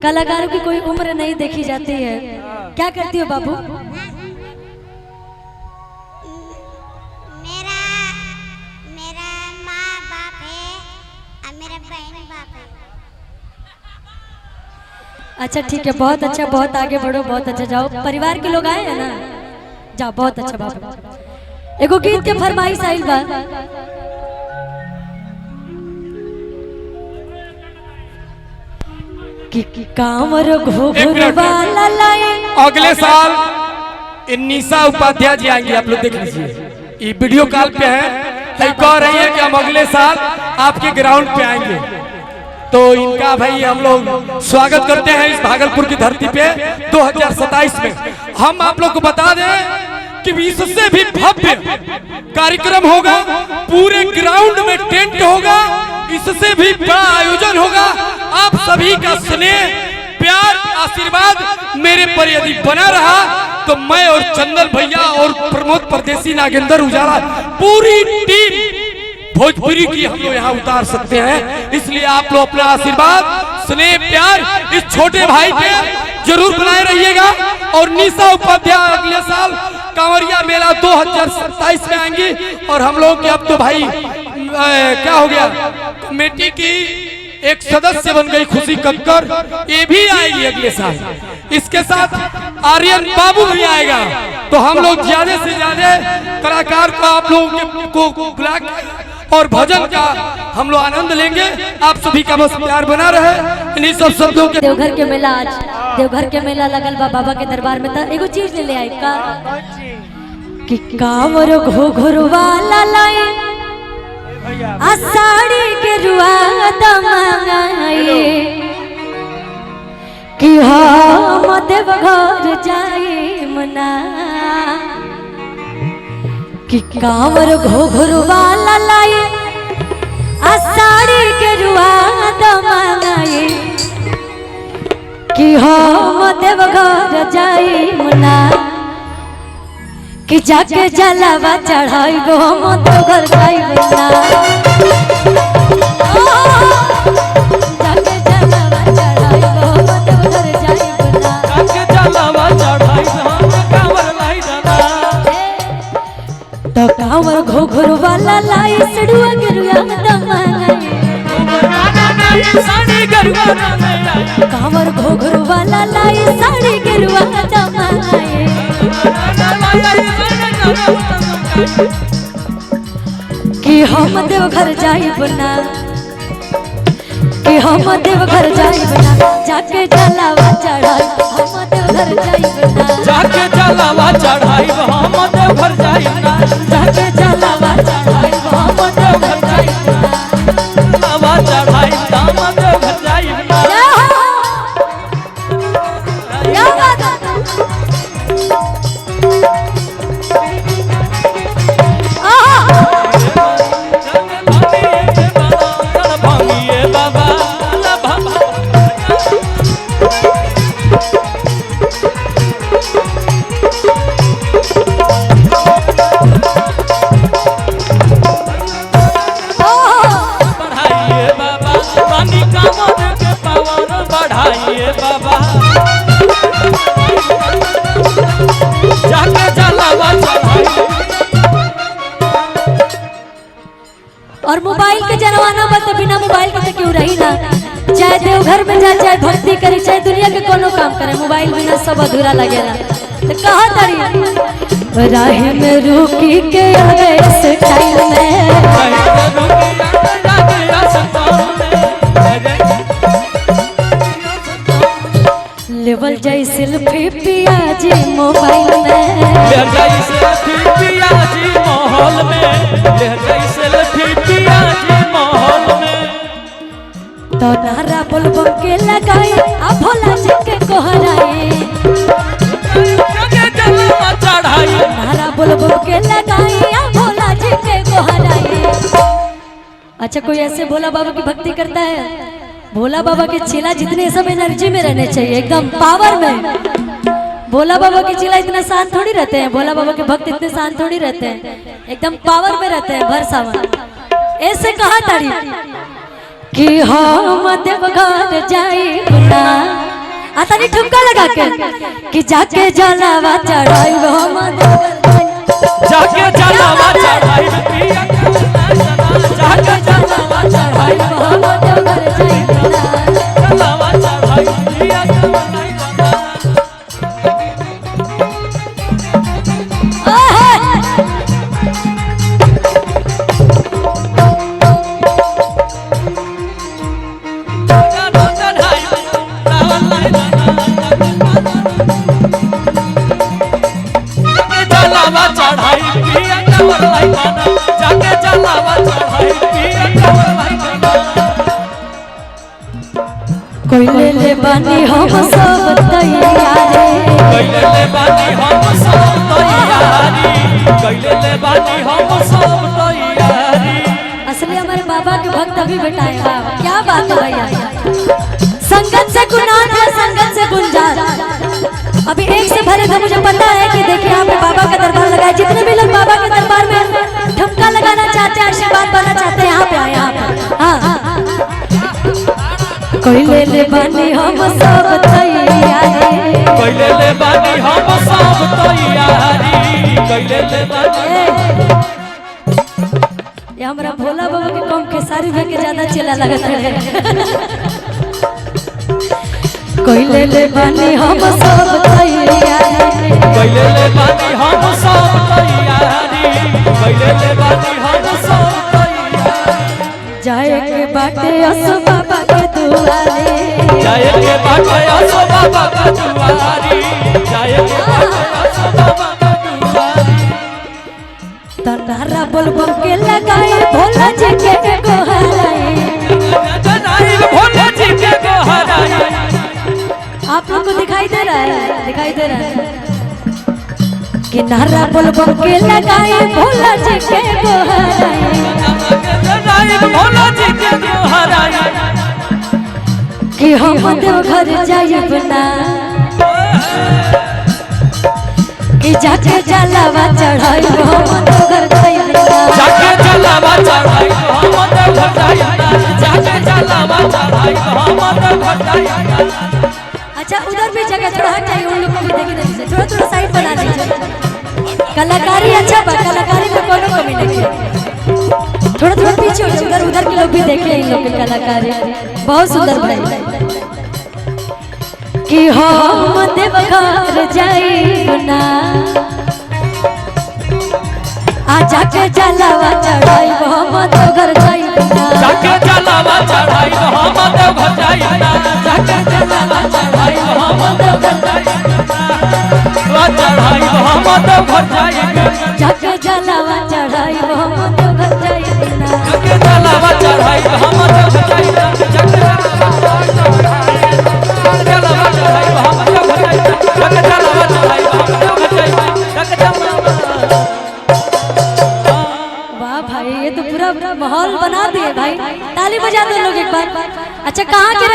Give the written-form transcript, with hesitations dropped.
कलाकारों की कोई उम्र नहीं देखी जाती है। क्या करती हो बाबू? मेरा माँ बाप है और मेरा बहन बाप है। अच्छा ठीक है, बहुत अच्छा, बहुत आगे बढ़ो, बहुत अच्छा। जाओ, परिवार के लोग आए हैं ना, जाओ, बहुत अच्छा बाबू। एगो गीत के फरमाइश आइल बा। कि कांवर घोघरवा लाई। अगले साल निशा उपाध्याय जी आएंगे, आप लोग देख लीजिए, ये वीडियो कॉल पे है, कह रही है कि हम अगले साल आपके ग्राउंड पे आएंगे। तो इनका भाई हम लोग स्वागत करते हैं इस भागलपुर की धरती पे 2027 में। हम आप लोग को बता दें कि इससे भी भव्य कार्यक्रम होगा, पूरे ग्राउंड में टेंट होगा, इससे भी बड़ा आयोजन होगा। आप सभी का स्नेह, प्यार, आशीर्वाद मेरे पर यदि बना रहा तो मैं और चंदन भैया और प्रमोद परदेसी, नागेंद्र उजाला, पूरी टीम भोजपुरी की हम लोग यहाँ उतार सकते हैं। इसलिए आप लोग अपना आशीर्वाद, स्नेह, प्यार इस छोटे भाई पे जरूर बनाए रहिएगा। और निशा उपाध्याय अगले साल कांवरिया मेला 2027 में आएंगी। और हम लोग के अब तो भाई क्या हो गया, कमेटी की एक सदस्य बन गई खुशी कक्कर, ये भी आएगी अगले साल। इसके साथ आर्यन बाबू भी आएगा। तो हम लोग ज्यादा से ज्यादा कलाकार को आप लोगों को बुला और भजन का हम लोग आनंद लेंगे। आप सभी का बस प्यार बना रहे। इन्हीं सब शब्दों के देवघर के मेला, आज देवघर के मेला लगल बा बाबा के दरबार में। एगो चीज ले आई का कि कांवर घोघरवा लाई, आषाढ़ी के रुआ दमाए, कि हम देवघर जाए मना, कि कांवर घोघरवा लाई, आषाढ़ी के रुआ दमाए, कि हम देवघर जाए मना, कि जाके जलावा चढ़ाई गो हम देवघर जाइब ना। जाके जलावा चढ़ाई गो हम देवघर जाइब ना। जाके जलावा चढ़ाई गो हम कांवर लाई दादा। तो कांवर घोघरवा लाई, सड़ुआ गिरुआ दमाए, साड़ी गरुआ कांवर घोघरवा लाई, साड़ी गिरुआ दमाए, कि हम देवघर जाइब ना, कि हम देवघर जाइब ना, जाके जलावा चढ़ाई हम देवघर जाइब ना। जाके जलावा चढ़ाई हम देवघर जाइब ना। जाके जलावा चढ़ाई हम देवघर जाइब ना। जलावा चढ़ाई हम देवघर जाइब ना। क्या बात है? और मोबाइल के जमाना में तो बिना मोबाइल के क्यों रही ना, चाहे देवघर में जाए, चाहे भक्ति करे, चाहे दुनिया के कोनो काम करे, मोबाइल बिना सब अधूरा लगेला। तो कहा तारी राह में रुकी के आगे से टाइम में, लेवल जाई सेल्फी पिया जी मोबाइल में, ले जाई सेल्फी पिया जी माहौल में, ले जाई सेल्फी पिया जी माहौल में। तो नारा बोलबम के लगाए, आ भोला जी के कोहराए, जाके जलावा चढ़ाई नारा बोलबम के लगाए, आ भोला जी के कोहराए। अच्छा, कोई ऐसे भोला बाबा की भक्ति करता है? भोला बाबा के चेला जितने सब एनर्जी में रहने चाहिए, एकदम पावर में। भोला बाबा के चेला इतना शांत थोड़ी रहते हैं, भोला बाबा के भक्त इतने शांत थोड़ी रहते हैं, एकदम पावर में रहते हैं, भर सावन। ऐसे कहा तारी कि हम देवघर जाइब ना। आता नहीं ठुमका लगा के कि जाके जलावा चढ़ाई हम जाके जलावा चढ़ाई पिया जाके जलावा चढ़ाई हम देवघर जाइबना जलावा चढ़ाई पिया चढ़ाई पिया कवर लाई गाना जाके जलावा चढ़ाई पिया कवर लाई गाना कोई ले बानी हम सब तैयारी कैले ले बानी हम सब तैयारी कैले ले बानी हम सब तैयारी असली हमारे बाबा के भक्त अभी बेटाया क्या बात है भैया संगत से गुनाह है संगत से गुंजार अभी एक से भरे तो मुझे पता है कि देखिए यहाँ पे बाबा का दरबार लगाया जितने भी लोग बाबा के दरबार में ठुमका लगाना चाहते हैं आशीर्वाद पाना चाहते हैं यहाँ पे आए यहाँ पे हाँ कोई ले बानी हम सब तैयारी कैले ले बानी हम सब तैयारी कैले ले बानी ये हमारा भोला बाबा के कम के सारी के ज्यादा चिल्ला लगता है कोई ले बानी हम सब तैयारी कैले ले बानी हम सब तैयारी कैले ले बानी हम सब तैयारी जाए के बाटे असो बाबा के दुआरे जाए के बाटे असो बाबा का दुआरी जाए के बाटे असो बाबा का दुआरी तनारा बोलबम के लगाए भोला जी के गोहराए जनाई भोला जी के गोहराई आप लोग को दिखाई दे रहा है दिखाई दे रहा है कि नारा बोलबम के लगाए भोला जी के गोहराए जनाई भोला जी के गोहराई कि हम देवघर जाइब ना कि जाके जलावा चढ़ाई हम देवघर जाइब ना जाके जलावा चढ़ाई हम देवघर जाइब जाके जलावा चढ़ाई हम देवघर जाइब अच्छा उधर भी जगह थोड़ा हट जाइए उन लोग को भी देखने दीजिए थोड़ा थोड़ा साइड बना लीजिए कलाकारी अच्छा बा कलाकारी में कोनो कमी नहीं है थोड़ा थोड़ा पीछे हो जाइए उधर उधर के लोग भी देखे इन लोग की कलाकारी बहुत सुंदर बनाई कि हम देवघर जाइब ना आ जाके जलावा चढ़ाई हम देवघर जाइब ना जाके जलावा चढ़ाई हम देवघर जाइब जाके जलावा चढ़ाई हम देवघर जाइब चढ़ाई हम देवघर जाइब जाके जलावा चढ़ाई हम देवघर जाइब ना जाके जलावा चढ़ाई हम देवघर जाइब जाके जलावा चढ़ाई हम देवघर जाइब जाके जलावा चढ़ाई हम देवघर जाइब जाके जलावा वाह भाई ये तो पूरा माहौल बना दिए भाई ताली बजा दो लोग एक बार अच्छा कहाँ के